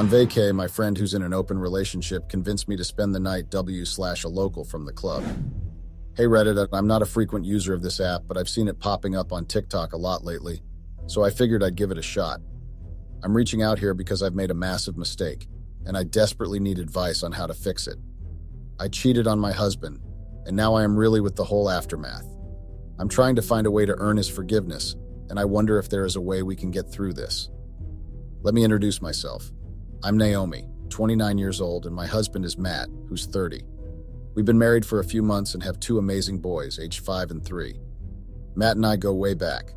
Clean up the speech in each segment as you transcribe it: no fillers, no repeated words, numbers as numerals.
On vacay, my friend who's in an open relationship convinced me to spend the night W/a local from the club. Hey Reddit, I'm not a frequent user of this app, but I've seen it popping up on TikTok a lot lately, so I figured I'd give it a shot. I'm reaching out here because I've made a massive mistake, and I desperately need advice on how to fix it. I cheated on my husband, and now I am really with the whole aftermath. I'm trying to find a way to earn his forgiveness, and I wonder if there is a way we can get through this. Let me introduce myself. I'm Naomi, 29 years old, and my husband is Matt, who's 30. We've been married for a few months and have two amazing boys, aged 5 and 3. Matt and I go way back.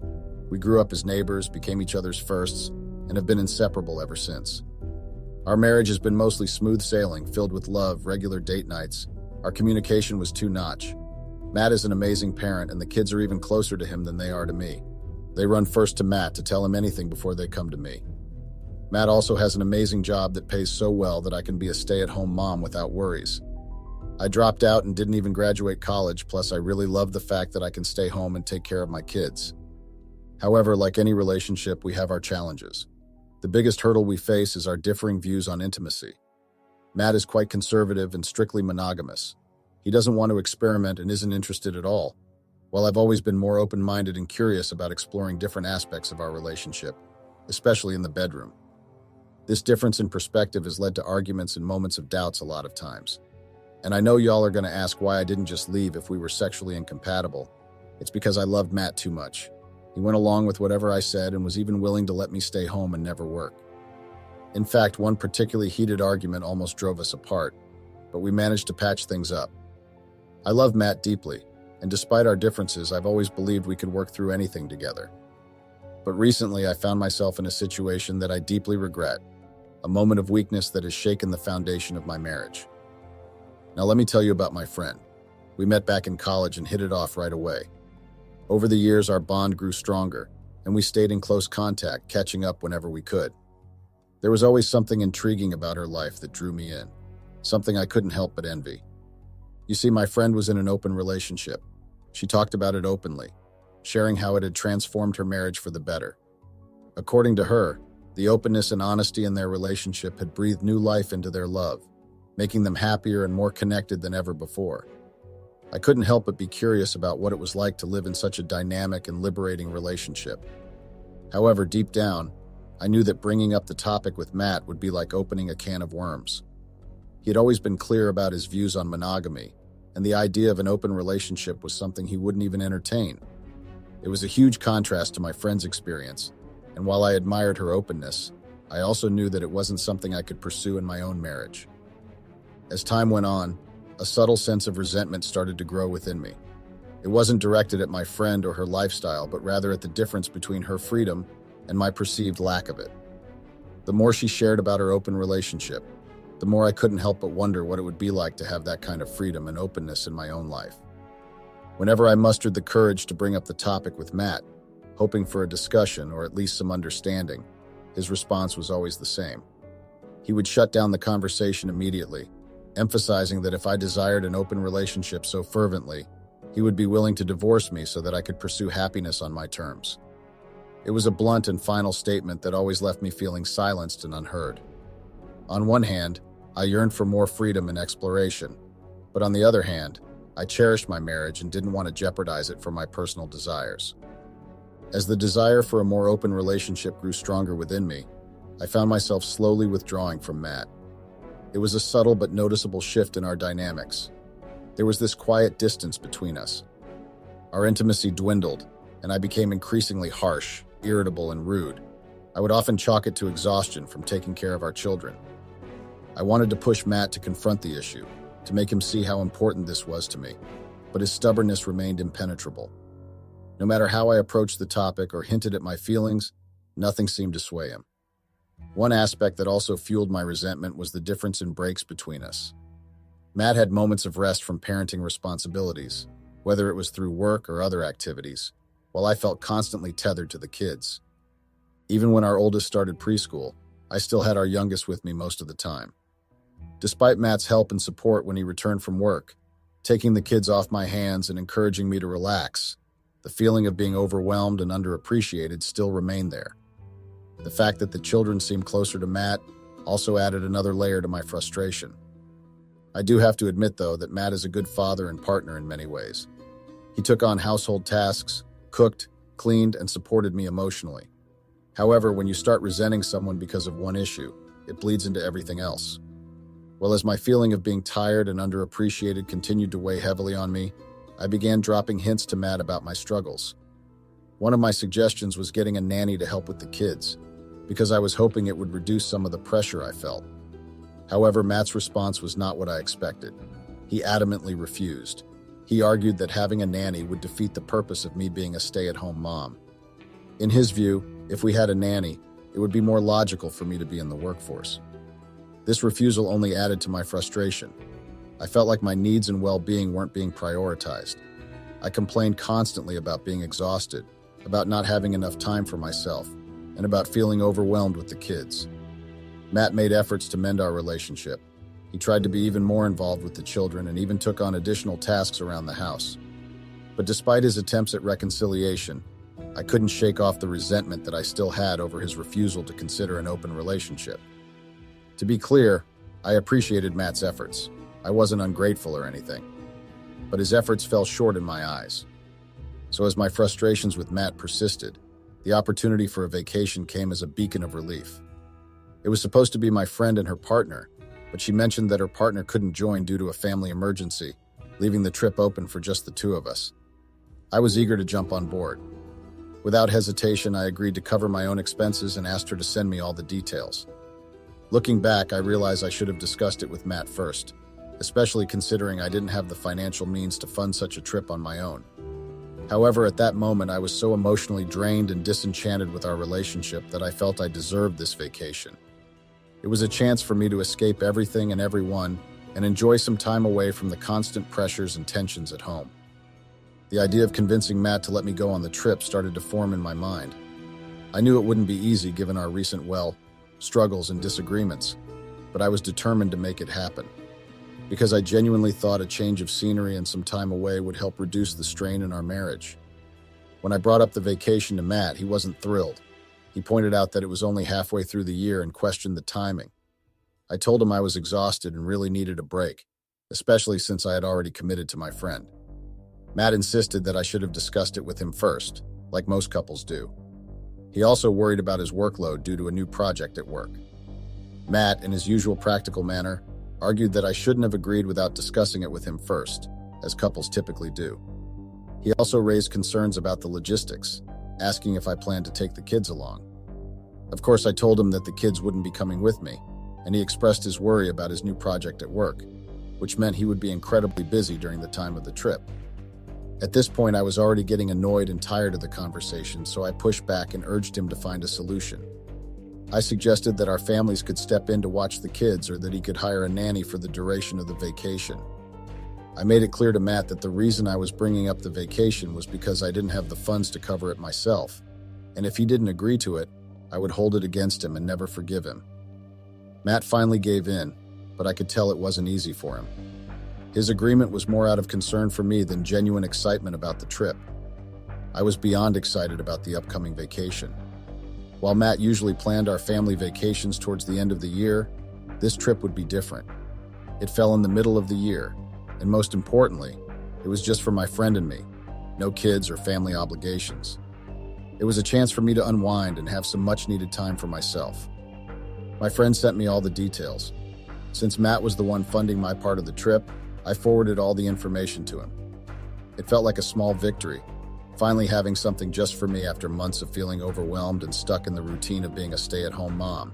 We grew up as neighbors, became each other's firsts, and have been inseparable ever since. Our marriage has been mostly smooth sailing, filled with love, regular date nights. Our communication was top-notch. Matt is an amazing parent, and the kids are even closer to him than they are to me. They run first to Matt to tell him anything before they come to me. Matt also has an amazing job that pays so well that I can be a stay-at-home mom without worries. I dropped out and didn't even graduate college, plus I really love the fact that I can stay home and take care of my kids. However, like any relationship, we have our challenges. The biggest hurdle we face is our differing views on intimacy. Matt is quite conservative and strictly monogamous. He doesn't want to experiment and isn't interested at all, while I've always been more open-minded and curious about exploring different aspects of our relationship, especially in the bedroom. This difference in perspective has led to arguments and moments of doubts a lot of times. And I know y'all are going to ask why I didn't just leave if we were sexually incompatible. It's because I loved Matt too much. He went along with whatever I said and was even willing to let me stay home and never work. In fact, one particularly heated argument almost drove us apart, but we managed to patch things up. I love Matt deeply, and despite our differences, I've always believed we could work through anything together. But recently, I found myself in a situation that I deeply regret, a moment of weakness that has shaken the foundation of my marriage. Now let me tell you about my friend. We met back in college and hit it off right away. Over the years, our bond grew stronger, and we stayed in close contact, catching up whenever we could. There was always something intriguing about her life that drew me in, something I couldn't help but envy. You see, my friend was in an open relationship. She talked about it openly, sharing how it had transformed her marriage for the better. According to her, the openness and honesty in their relationship had breathed new life into their love, making them happier and more connected than ever before. I couldn't help but be curious about what it was like to live in such a dynamic and liberating relationship. However, deep down, I knew that bringing up the topic with Matt would be like opening a can of worms. He had always been clear about his views on monogamy, and the idea of an open relationship was something he wouldn't even entertain. It was a huge contrast to my friend's experience, and while I admired her openness, I also knew that it wasn't something I could pursue in my own marriage. As time went on, a subtle sense of resentment started to grow within me. It wasn't directed at my friend or her lifestyle, but rather at the difference between her freedom and my perceived lack of it. The more she shared about her open relationship, the more I couldn't help but wonder what it would be like to have that kind of freedom and openness in my own life. Whenever I mustered the courage to bring up the topic with Matt, hoping for a discussion or at least some understanding, his response was always the same. He would shut down the conversation immediately, emphasizing that if I desired an open relationship so fervently, he would be willing to divorce me so that I could pursue happiness on my terms. It was a blunt and final statement that always left me feeling silenced and unheard. On one hand, I yearned for more freedom and exploration, but on the other hand, I cherished my marriage and didn't want to jeopardize it for my personal desires. As the desire for a more open relationship grew stronger within me, I found myself slowly withdrawing from Matt. It was a subtle but noticeable shift in our dynamics. There was this quiet distance between us. Our intimacy dwindled, and I became increasingly harsh, irritable, and rude. I would often chalk it to exhaustion from taking care of our children. I wanted to push Matt to confront the issue, to make him see how important this was to me, but his stubbornness remained impenetrable. No matter how I approached the topic or hinted at my feelings, nothing seemed to sway him. One aspect that also fueled my resentment was the difference in breaks between us. Matt had moments of rest from parenting responsibilities, whether it was through work or other activities, while I felt constantly tethered to the kids. Even when our oldest started preschool, I still had our youngest with me most of the time. Despite Matt's help and support when he returned from work, taking the kids off my hands and encouraging me to relax, the feeling of being overwhelmed and underappreciated still remained there. The fact that the children seemed closer to Matt also added another layer to my frustration. I do have to admit, though, that Matt is a good father and partner in many ways. He took on household tasks, cooked, cleaned, and supported me emotionally. However, when you start resenting someone because of one issue, it bleeds into everything else. Well, as my feeling of being tired and underappreciated continued to weigh heavily on me, I began dropping hints to Matt about my struggles. One of my suggestions was getting a nanny to help with the kids, because I was hoping it would reduce some of the pressure I felt. However, Matt's response was not what I expected. He adamantly refused. He argued that having a nanny would defeat the purpose of me being a stay-at-home mom. In his view, if we had a nanny, it would be more logical for me to be in the workforce. This refusal only added to my frustration. I felt like my needs and well-being weren't being prioritized. I complained constantly about being exhausted, about not having enough time for myself, and about feeling overwhelmed with the kids. Matt made efforts to mend our relationship. He tried to be even more involved with the children and even took on additional tasks around the house. But despite his attempts at reconciliation, I couldn't shake off the resentment that I still had over his refusal to consider an open relationship. To be clear, I appreciated Matt's efforts. I wasn't ungrateful or anything. But his efforts fell short in my eyes. So as my frustrations with Matt persisted, the opportunity for a vacation came as a beacon of relief. It was supposed to be my friend and her partner, but she mentioned that her partner couldn't join due to a family emergency, leaving the trip open for just the two of us. I was eager to jump on board. Without hesitation, I agreed to cover my own expenses and asked her to send me all the details. Looking back, I realized I should have discussed it with Matt first, especially considering I didn't have the financial means to fund such a trip on my own. However, at that moment, I was so emotionally drained and disenchanted with our relationship that I felt I deserved this vacation. It was a chance for me to escape everything and everyone and enjoy some time away from the constant pressures and tensions at home. The idea of convincing Matt to let me go on the trip started to form in my mind. I knew it wouldn't be easy given our recent, struggles and disagreements, but I was determined to make it happen. Because I genuinely thought a change of scenery and some time away would help reduce the strain in our marriage. When I brought up the vacation to Matt, he wasn't thrilled. He pointed out that it was only halfway through the year and questioned the timing. I told him I was exhausted and really needed a break, especially since I had already committed to my friend. Matt insisted that I should have discussed it with him first, like most couples do. He also worried about his workload due to a new project at work. Matt, in his usual practical manner, argued that I shouldn't have agreed without discussing it with him first, as couples typically do. He also raised concerns about the logistics, asking if I planned to take the kids along. Of course, I told him that the kids wouldn't be coming with me, and he expressed his worry about his new project at work, which meant he would be incredibly busy during the time of the trip. At this point, I was already getting annoyed and tired of the conversation, so I pushed back and urged him to find a solution. I suggested that our families could step in to watch the kids or that he could hire a nanny for the duration of the vacation. I made it clear to Matt that the reason I was bringing up the vacation was because I didn't have the funds to cover it myself, and if he didn't agree to it, I would hold it against him and never forgive him. Matt finally gave in, but I could tell it wasn't easy for him. His agreement was more out of concern for me than genuine excitement about the trip. I was beyond excited about the upcoming vacation. While Matt usually planned our family vacations towards the end of the year, this trip would be different. It fell in the middle of the year, and most importantly, it was just for my friend and me, no kids or family obligations. It was a chance for me to unwind and have some much-needed time for myself. My friend sent me all the details. Since Matt was the one funding my part of the trip, I forwarded all the information to him. It felt like a small victory, finally having something just for me after months of feeling overwhelmed and stuck in the routine of being a stay-at-home mom.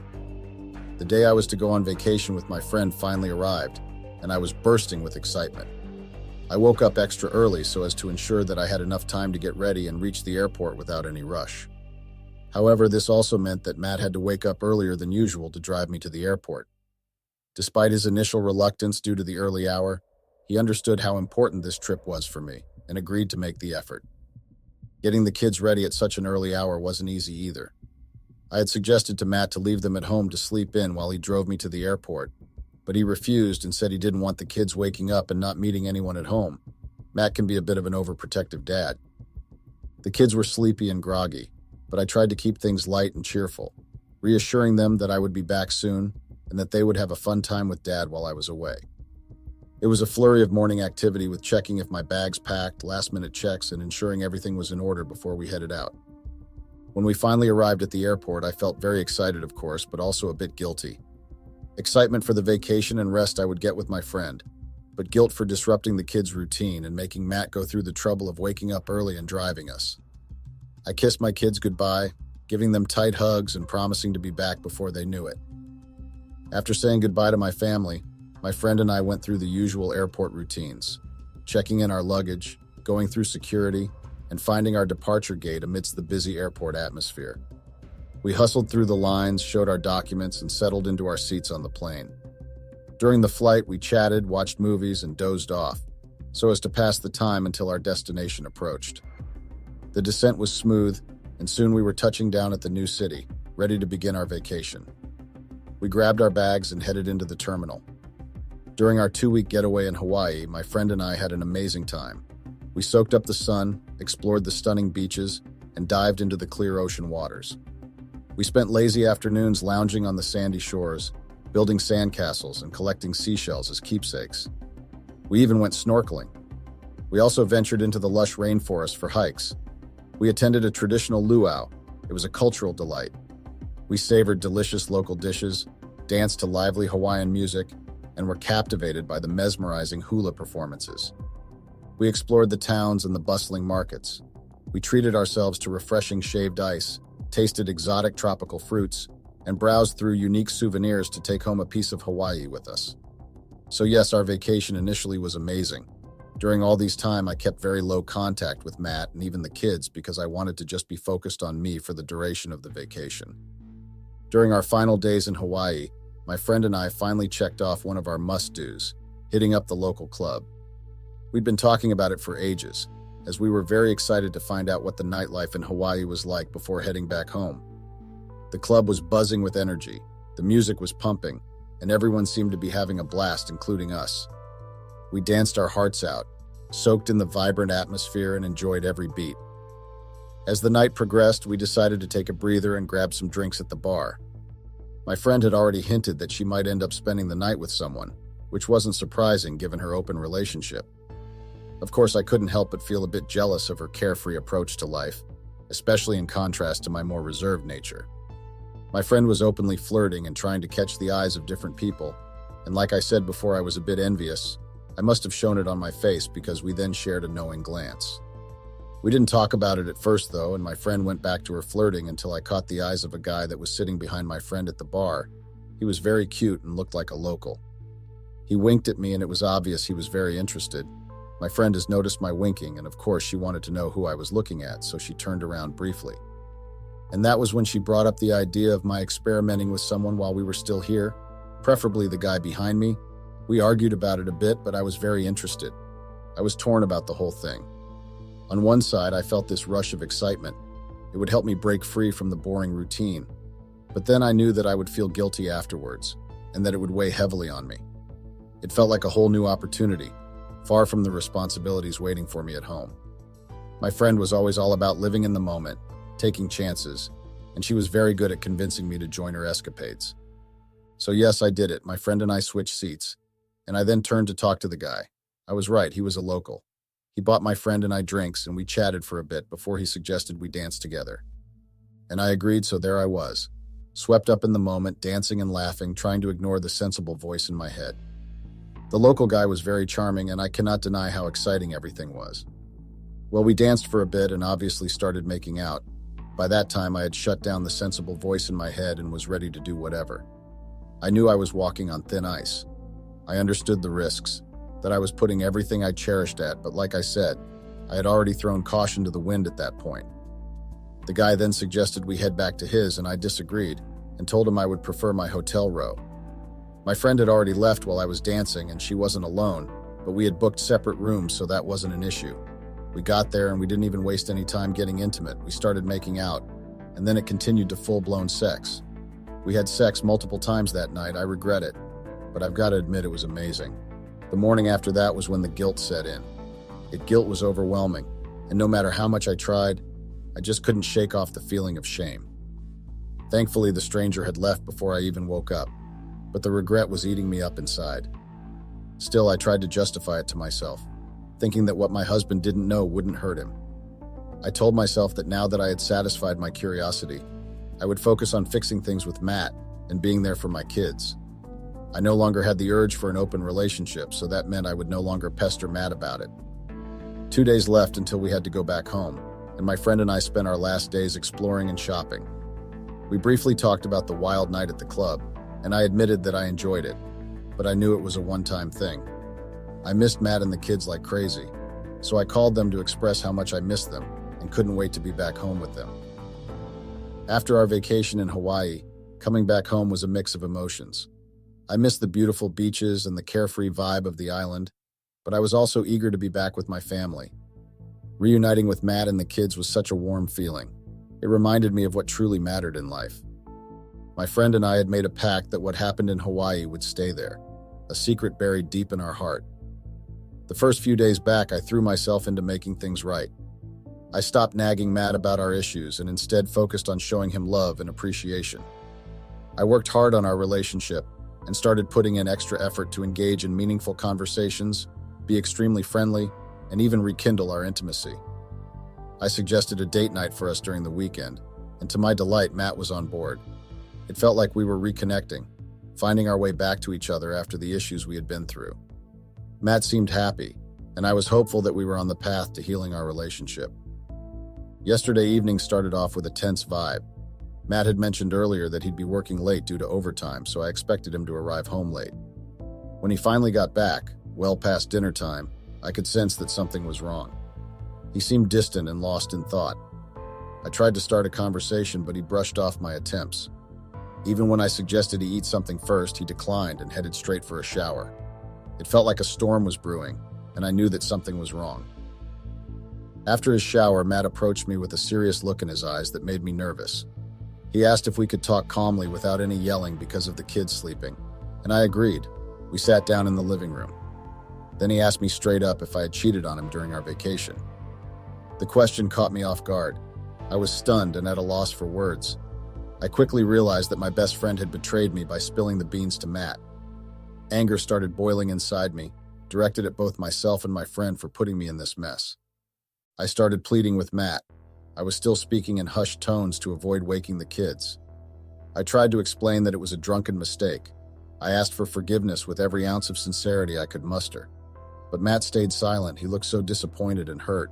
The day I was to go on vacation with my friend finally arrived, and I was bursting with excitement. I woke up extra early so as to ensure that I had enough time to get ready and reach the airport without any rush. However, this also meant that Matt had to wake up earlier than usual to drive me to the airport. Despite his initial reluctance due to the early hour, he understood how important this trip was for me and agreed to make the effort. Getting the kids ready at such an early hour wasn't easy either. I had suggested to Matt to leave them at home to sleep in while he drove me to the airport, but he refused and said he didn't want the kids waking up and not meeting anyone at home. Matt can be a bit of an overprotective dad. The kids were sleepy and groggy, but I tried to keep things light and cheerful, reassuring them that I would be back soon and that they would have a fun time with Dad while I was away. It was a flurry of morning activity with checking if my bags packed, last-minute checks, and ensuring everything was in order before we headed out. When we finally arrived at the airport, I felt very excited, of course, but also a bit guilty. Excitement for the vacation and rest I would get with my friend, but guilt for disrupting the kids' routine and making Matt go through the trouble of waking up early and driving us. I kissed my kids goodbye, giving them tight hugs and promising to be back before they knew it. After saying goodbye to my family, my friend and I went through the usual airport routines, checking in our luggage, going through security, and finding our departure gate amidst the busy airport atmosphere. We hustled through the lines, showed our documents, and settled into our seats on the plane. During the flight, we chatted, watched movies, and dozed off, so as to pass the time until our destination approached. The descent was smooth, and soon we were touching down at the new city, ready to begin our vacation. We grabbed our bags and headed into the terminal. During our 2-week getaway in Hawaii, my friend and I had an amazing time. We soaked up the sun, explored the stunning beaches, and dived into the clear ocean waters. We spent lazy afternoons lounging on the sandy shores, building sandcastles and collecting seashells as keepsakes. We even went snorkeling. We also ventured into the lush rainforest for hikes. We attended a traditional luau. It was a cultural delight. We savored delicious local dishes, danced to lively Hawaiian music, and were captivated by the mesmerizing hula performances. We explored the towns and the bustling markets. We treated ourselves to refreshing shaved ice, tasted exotic tropical fruits, and browsed through unique souvenirs to take home a piece of Hawaii with us. So yes, our vacation initially was amazing. During all this time, I kept very low contact with Matt and even the kids because I wanted to just be focused on me for the duration of the vacation. During our final days in Hawaii, my friend and I finally checked off one of our must-dos, hitting up the local club. We'd been talking about it for ages, as we were very excited to find out what the nightlife in Hawaii was like before heading back home. The club was buzzing with energy, the music was pumping, and everyone seemed to be having a blast, including us. We danced our hearts out, soaked in the vibrant atmosphere, and enjoyed every beat. As the night progressed, we decided to take a breather and grab some drinks at the bar. My friend had already hinted that she might end up spending the night with someone, which wasn't surprising given her open relationship. Of course, I couldn't help but feel a bit jealous of her carefree approach to life, especially in contrast to my more reserved nature. My friend was openly flirting and trying to catch the eyes of different people, and like I said before, I was a bit envious. I must have shown it on my face because we then shared a knowing glance. We didn't talk about it at first though, and my friend went back to her flirting until I caught the eyes of a guy that was sitting behind my friend at the bar. He was very cute and looked like a local. He winked at me and it was obvious he was very interested. My friend has noticed my winking, and of course she wanted to know who I was looking at, so she turned around briefly. And that was when she brought up the idea of my experimenting with someone while we were still here, preferably the guy behind me. We argued about it a bit, but I was very interested. I was torn about the whole thing. On one side, I felt this rush of excitement. It would help me break free from the boring routine. But then I knew that I would feel guilty afterwards, and that it would weigh heavily on me. It felt like a whole new opportunity, far from the responsibilities waiting for me at home. My friend was always all about living in the moment, taking chances, and she was very good at convincing me to join her escapades. So yes, I did it. My friend and I switched seats, and I then turned to talk to the guy. I was right, he was a local. He bought my friend and I drinks, and we chatted for a bit before he suggested we dance together. And I agreed, so there I was, swept up in the moment, dancing and laughing, trying to ignore the sensible voice in my head. The local guy was very charming, and I cannot deny how exciting everything was. Well, we danced for a bit and obviously started making out. By that time, I had shut down the sensible voice in my head and was ready to do whatever. I knew I was walking on thin ice. I understood the risks, that I was putting everything I cherished at, but like I said, I had already thrown caution to the wind at that point. The guy then suggested we head back to his, and I disagreed, and told him I would prefer my hotel row. My friend had already left while I was dancing, and she wasn't alone, but we had booked separate rooms, so that wasn't an issue. We got there, and we didn't even waste any time getting intimate. We started making out, and then it continued to full-blown sex. We had sex multiple times that night. I regret it, but I've got to admit it was amazing. The morning after that was when the guilt set in. Guilt was overwhelming, and no matter how much I tried, I just couldn't shake off the feeling of shame. Thankfully, the stranger had left before I even woke up. but the regret was eating me up inside. Still, I tried to justify it to myself, thinking that what my husband didn't know wouldn't hurt him. I told myself that now that I had satisfied my curiosity, I would focus on fixing things with Matt and being there for my kids. I no longer had the urge for an open relationship, so that meant I would no longer pester Matt about it. 2 days left until we had to go back home, and my friend and I spent our last days exploring and shopping. We briefly talked about the wild night at the club, and I admitted that I enjoyed it, but I knew it was a one-time thing. I missed Matt and the kids like crazy, so I called them to express how much I missed them and couldn't wait to be back home with them. After our vacation in Hawaii, coming back home was a mix of emotions. I missed the beautiful beaches and the carefree vibe of the island, but I was also eager to be back with my family. Reuniting with Matt and the kids was such a warm feeling. It reminded me of what truly mattered in life. My friend and I had made a pact that what happened in Hawaii would stay there, a secret buried deep in our heart. The first few days back, I threw myself into making things right. I stopped nagging Matt about our issues and instead focused on showing him love and appreciation. I worked hard on our relationship and started putting in extra effort to engage in meaningful conversations, be extremely friendly, and even rekindle our intimacy. I suggested a date night for us during the weekend, and to my delight, Matt was on board. It felt like we were reconnecting, finding our way back to each other after the issues we had been through. Matt seemed happy, and I was hopeful that we were on the path to healing our relationship. Yesterday evening started off with a tense vibe. Matt had mentioned earlier that he'd be working late due to overtime, so I expected him to arrive home late. When he finally got back, well past dinner time, I could sense that something was wrong. He seemed distant and lost in thought. I tried to start a conversation, but he brushed off my attempts. Even when I suggested he eat something first, he declined and headed straight for a shower. It felt like a storm was brewing, and I knew that something was wrong. After his shower, Matt approached me with a serious look in his eyes that made me nervous. He asked if we could talk calmly without any yelling because of the kids sleeping, and I agreed. We sat down in the living room. Then he asked me straight up if I had cheated on him during our vacation. The question caught me off guard. I was stunned and at a loss for words. I quickly realized that my best friend had betrayed me by spilling the beans to Matt. Anger started boiling inside me, directed at both myself and my friend for putting me in this mess. I started pleading with Matt. I was still speaking in hushed tones to avoid waking the kids. I tried to explain that it was a drunken mistake. I asked for forgiveness with every ounce of sincerity I could muster. But Matt stayed silent. He looked so disappointed and hurt.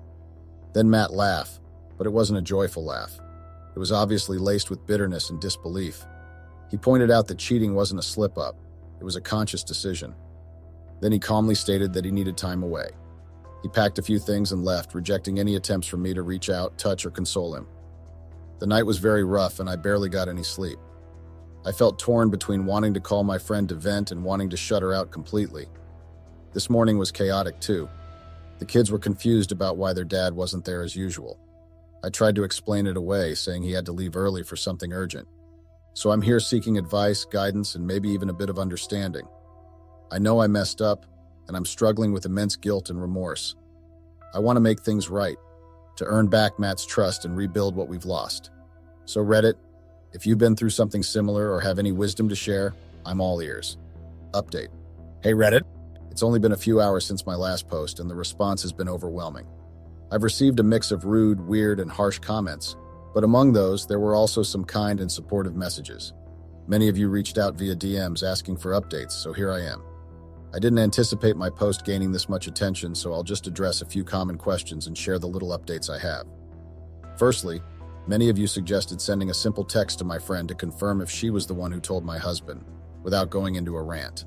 Then Matt laughed, but it wasn't a joyful laugh. It was obviously laced with bitterness and disbelief. He pointed out that cheating wasn't a slip-up. It was a conscious decision. Then he calmly stated that he needed time away. He packed a few things and left, rejecting any attempts for me to reach out, touch, or console him. The night was very rough, and I barely got any sleep. I felt torn between wanting to call my friend to vent and wanting to shut her out completely. This morning was chaotic, too. The kids were confused about why their dad wasn't there as usual. I tried to explain it away, saying he had to leave early for something urgent. So I'm here seeking advice, guidance, and maybe even a bit of understanding. I know I messed up, and I'm struggling with immense guilt and remorse. I want to make things right, to earn back Matt's trust and rebuild what we've lost. So Reddit, if you've been through something similar or have any wisdom to share, I'm all ears. Update. Hey Reddit, it's only been a few hours since my last post, and the response has been overwhelming. I've received a mix of rude, weird, and harsh comments, but among those, there were also some kind and supportive messages. Many of you reached out via DMs asking for updates, so here I am. I didn't anticipate my post gaining this much attention, so I'll just address a few common questions and share the little updates I have. Firstly, many of you suggested sending a simple text to my friend to confirm if she was the one who told my husband, without going into a rant.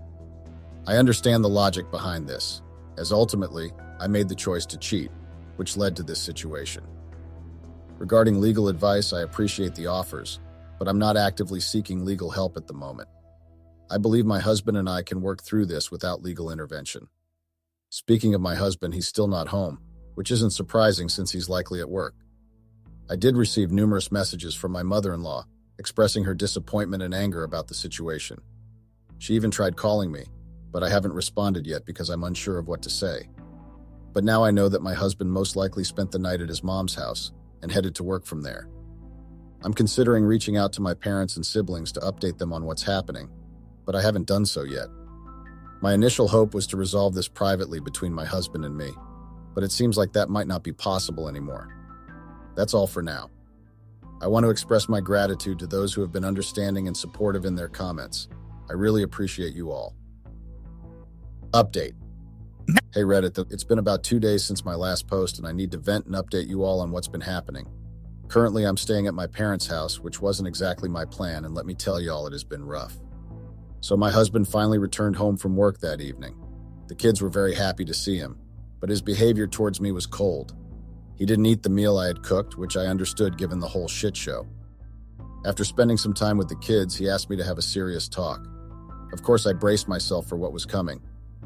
I understand the logic behind this, as ultimately, I made the choice to cheat, which led to this situation. Regarding legal advice, I appreciate the offers, but I'm not actively seeking legal help at the moment. I believe my husband and I can work through this without legal intervention. Speaking of my husband, he's still not home, which isn't surprising since he's likely at work. I did receive numerous messages from my mother-in-law, expressing her disappointment and anger about the situation. She even tried calling me, but I haven't responded yet because I'm unsure of what to say. But now I know that my husband most likely spent the night at his mom's house and headed to work from there. I'm considering reaching out to my parents and siblings to update them on what's happening, but I haven't done so yet. My initial hope was to resolve this privately between my husband and me, but it seems like that might not be possible anymore. That's all for now. I want to express my gratitude to those who have been understanding and supportive in their comments. I really appreciate you all. Update. Hey Reddit, it's been about 2 days since my last post and I need to vent and update you all on what's been happening. Currently, I'm staying at my parents' house, which wasn't exactly my plan, and let me tell y'all it has been rough. So my husband finally returned home from work that evening. The kids were very happy to see him, but his behavior towards me was cold. He didn't eat the meal I had cooked, which I understood given the whole shit show. After spending some time with the kids, he asked me to have a serious talk. Of course, I braced myself for what was coming.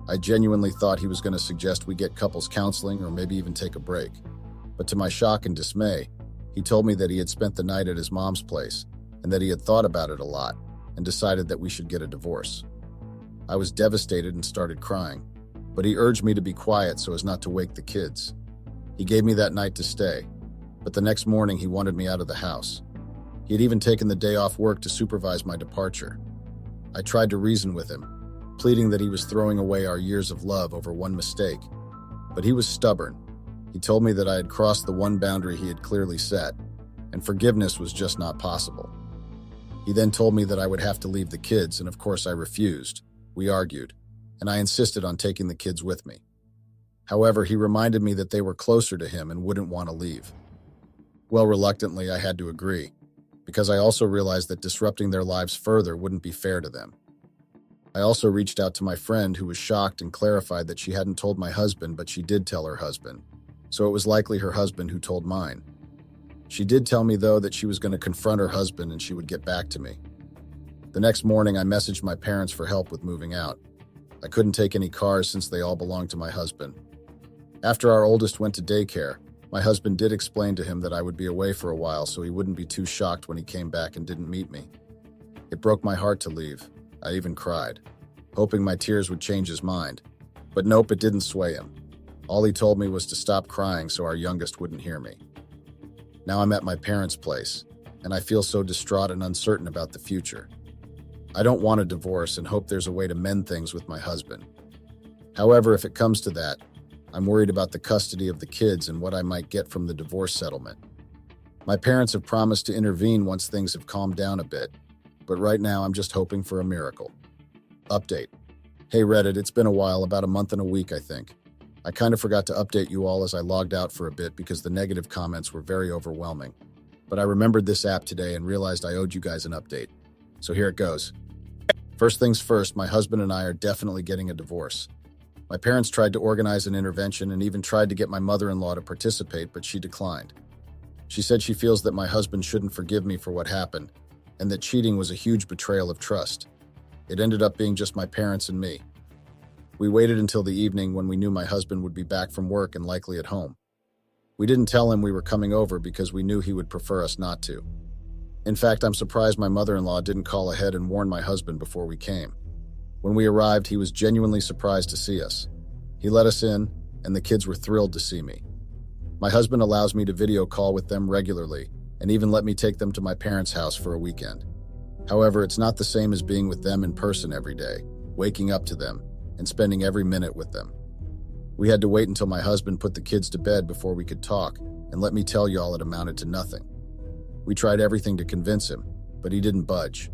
I genuinely thought he was going to suggest we get couples counseling or maybe even take a break. But to my shock and dismay, he told me that he had spent the night at his mom's place and that he had thought about it a lot and decided that we should get a divorce. I was devastated and started crying, but he urged me to be quiet so as not to wake the kids. He gave me that night to stay, but the next morning he wanted me out of the house. He had even taken the day off work to supervise my departure. I tried to reason with him, pleading that he was throwing away our years of love over one mistake, but he was stubborn. He told me that I had crossed the one boundary he had clearly set, and forgiveness was just not possible. He then told me that I would have to leave the kids, and of course I refused. We argued, and I insisted on taking the kids with me. However, he reminded me that they were closer to him and wouldn't want to leave. Well, reluctantly, I had to agree, because I also realized that disrupting their lives further wouldn't be fair to them. I also reached out to my friend who was shocked and clarified that she hadn't told my husband, but she did tell her husband. So it was likely her husband who told mine. She did tell me, though, that she was going to confront her husband and she would get back to me. The next morning, I messaged my parents for help with moving out. I couldn't take any cars since they all belonged to my husband. After our oldest went to daycare, my husband did explain to him that I would be away for a while so he wouldn't be too shocked when he came back and didn't meet me. It broke my heart to leave. I even cried, hoping my tears would change his mind. But nope, it didn't sway him. All he told me was to stop crying so our youngest wouldn't hear me. Now I'm at my parents' place, and I feel so distraught and uncertain about the future. I don't want a divorce and hope there's a way to mend things with my husband. However, if it comes to that, I'm worried about the custody of the kids and what I might get from the divorce settlement. My parents have promised to intervene once things have calmed down a bit, but right now I'm just hoping for a miracle. Update. Hey Reddit, it's been a while, about a month and a week, I think. I kind of forgot to update you all as I logged out for a bit because the negative comments were very overwhelming. But I remembered this app today and realized I owed you guys an update. So here it goes. First things first, my husband and I are definitely getting a divorce. My parents tried to organize an intervention and even tried to get my mother-in-law to participate, but she declined. She said she feels that my husband shouldn't forgive me for what happened, and that cheating was a huge betrayal of trust. It ended up being just my parents and me. We waited until the evening when we knew my husband would be back from work and likely at home. We didn't tell him we were coming over because we knew he would prefer us not to. In fact, I'm surprised my mother-in-law didn't call ahead and warn my husband before we came. When we arrived, he was genuinely surprised to see us. He let us in, and the kids were thrilled to see me. My husband allows me to video call with them regularly, and even let me take them to my parents' house for a weekend. However, it's not the same as being with them in person every day, waking up to them, and spending every minute with them. We had to wait until my husband put the kids to bed before we could talk, and let me tell y'all, it amounted to nothing. We tried everything to convince him, but he didn't budge.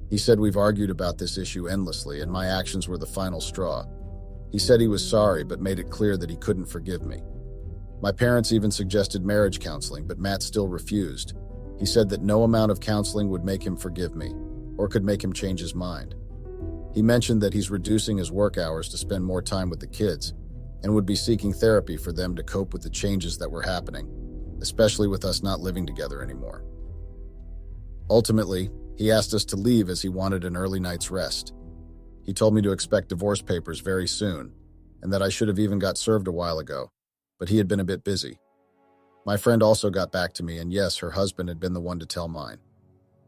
He said we've argued about this issue endlessly, and my actions were the final straw. He said he was sorry, but made it clear that he couldn't forgive me. My parents even suggested marriage counseling, but Matt still refused. He said that no amount of counseling would make him forgive me, or could make him change his mind. He mentioned that he's reducing his work hours to spend more time with the kids, and would be seeking therapy for them to cope with the changes that were happening, especially with us not living together anymore. Ultimately, he asked us to leave as he wanted an early night's rest. He told me to expect divorce papers very soon, and that I should have even got served a while ago, but he had been a bit busy. My friend also got back to me, and yes, her husband had been the one to tell mine.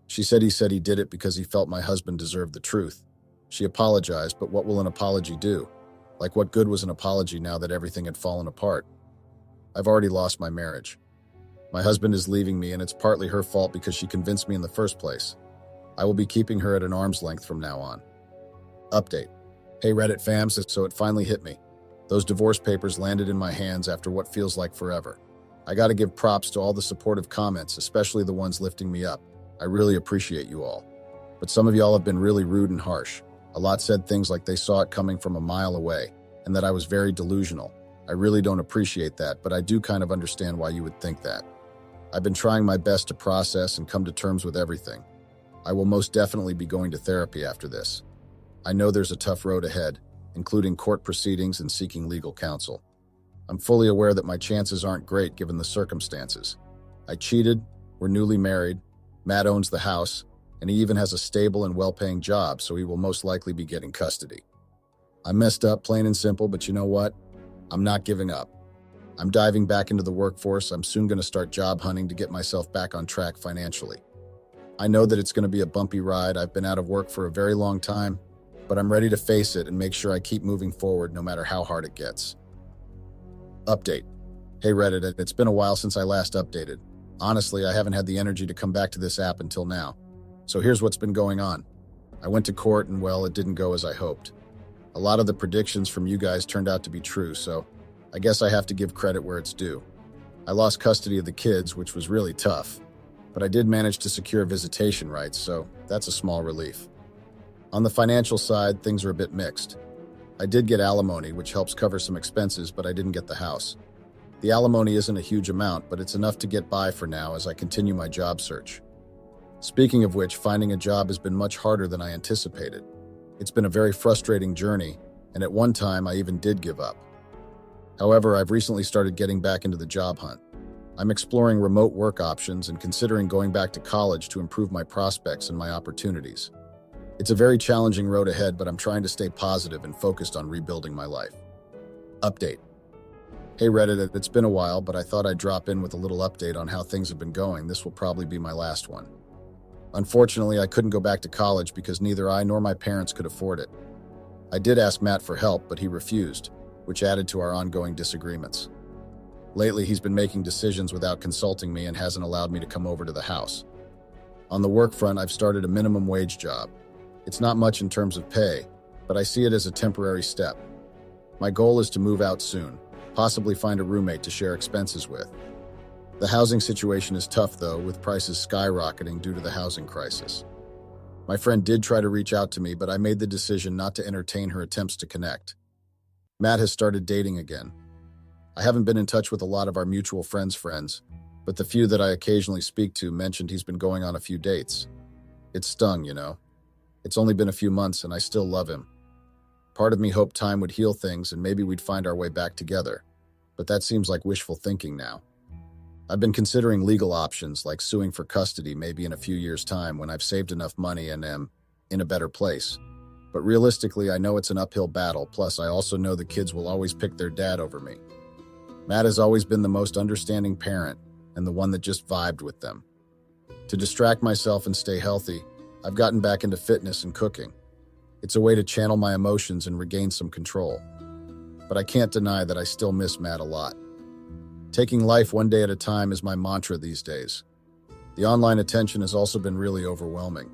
She said he did it because he felt my husband deserved the truth. She apologized, but what will an apology do? Like, what good was an apology now that everything had fallen apart? I've already lost my marriage. My husband is leaving me, and it's partly her fault because she convinced me in the first place. I will be keeping her at an arm's length from now on. Update. Hey Reddit fams, so it finally hit me. Those divorce papers landed in my hands after what feels like forever. I gotta give props to all the supportive comments, especially the ones lifting me up. I really appreciate you all. But some of y'all have been really rude and harsh. A lot said things like they saw it coming from a mile away, and that I was very delusional. I really don't appreciate that, but I do kind of understand why you would think that. I've been trying my best to process and come to terms with everything. I will most definitely be going to therapy after this. I know there's a tough road ahead, including court proceedings and seeking legal counsel. I'm fully aware that my chances aren't great given the circumstances. I cheated, we're newly married, Matt owns the house, and he even has a stable and well-paying job, so he will most likely be getting custody. I messed up, plain and simple, but you know what? I'm not giving up. I'm diving back into the workforce. I'm soon going to start job hunting to get myself back on track financially. I know that it's going to be a bumpy ride. I've been out of work for a very long time, but I'm ready to face it and make sure I keep moving forward no matter how hard it gets. Update. Hey Reddit, it's been a while since I last updated. Honestly, I haven't had the energy to come back to this app until now. So here's what's been going on. I went to court and, well, it didn't go as I hoped. A lot of the predictions from you guys turned out to be true, so I guess I have to give credit where it's due. I lost custody of the kids, which was really tough, but I did manage to secure visitation rights, so that's a small relief. On the financial side, things are a bit mixed. I did get alimony, which helps cover some expenses, but I didn't get the house. The alimony isn't a huge amount, but it's enough to get by for now as I continue my job search. Speaking of which, finding a job has been much harder than I anticipated. It's been a very frustrating journey, and at one time I even did give up. However, I've recently started getting back into the job hunt. I'm exploring remote work options and considering going back to college to improve my prospects and my opportunities. It's a very challenging road ahead, but I'm trying to stay positive and focused on rebuilding my life. Update. Hey Reddit, it's been a while, but I thought I'd drop in with a little update on how things have been going. This will probably be my last one. Unfortunately, I couldn't go back to college because neither I nor my parents could afford it. I did ask Matt for help, but he refused, which added to our ongoing disagreements. Lately, he's been making decisions without consulting me and hasn't allowed me to come over to the house. On the work front, I've started a minimum wage job. It's not much in terms of pay, but I see it as a temporary step. My goal is to move out soon, possibly find a roommate to share expenses with. The housing situation is tough, though, with prices skyrocketing due to the housing crisis. My friend did try to reach out to me, but I made the decision not to entertain her attempts to connect. Matt has started dating again. I haven't been in touch with a lot of our mutual friends, but the few that I occasionally speak to mentioned he's been going on a few dates. It stung, you know. It's only been a few months and I still love him. Part of me hoped time would heal things and maybe we'd find our way back together, but that seems like wishful thinking now. I've been considering legal options like suing for custody maybe in a few years' time when I've saved enough money and am in a better place. But realistically, I know it's an uphill battle, plus I also know the kids will always pick their dad over me. Matt has always been the most understanding parent and the one that just vibed with them. To distract myself and stay healthy, I've gotten back into fitness and cooking. It's a way to channel my emotions and regain some control. But I can't deny that I still miss Matt a lot. Taking life one day at a time is my mantra these days. The online attention has also been really overwhelming.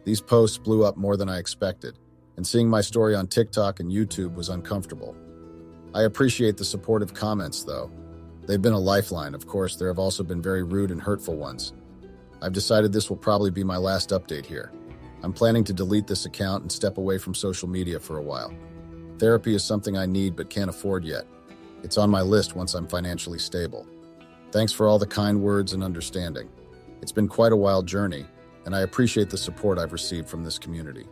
These posts blew up more than I expected, and seeing my story on TikTok and YouTube was uncomfortable. I appreciate the supportive comments, though. They've been a lifeline. Of course, there have also been very rude and hurtful ones. I've decided this will probably be my last update here. I'm planning to delete this account and step away from social media for a while. Therapy is something I need but can't afford yet. It's on my list once I'm financially stable. Thanks for all the kind words and understanding. It's been quite a wild journey, and I appreciate the support I've received from this community.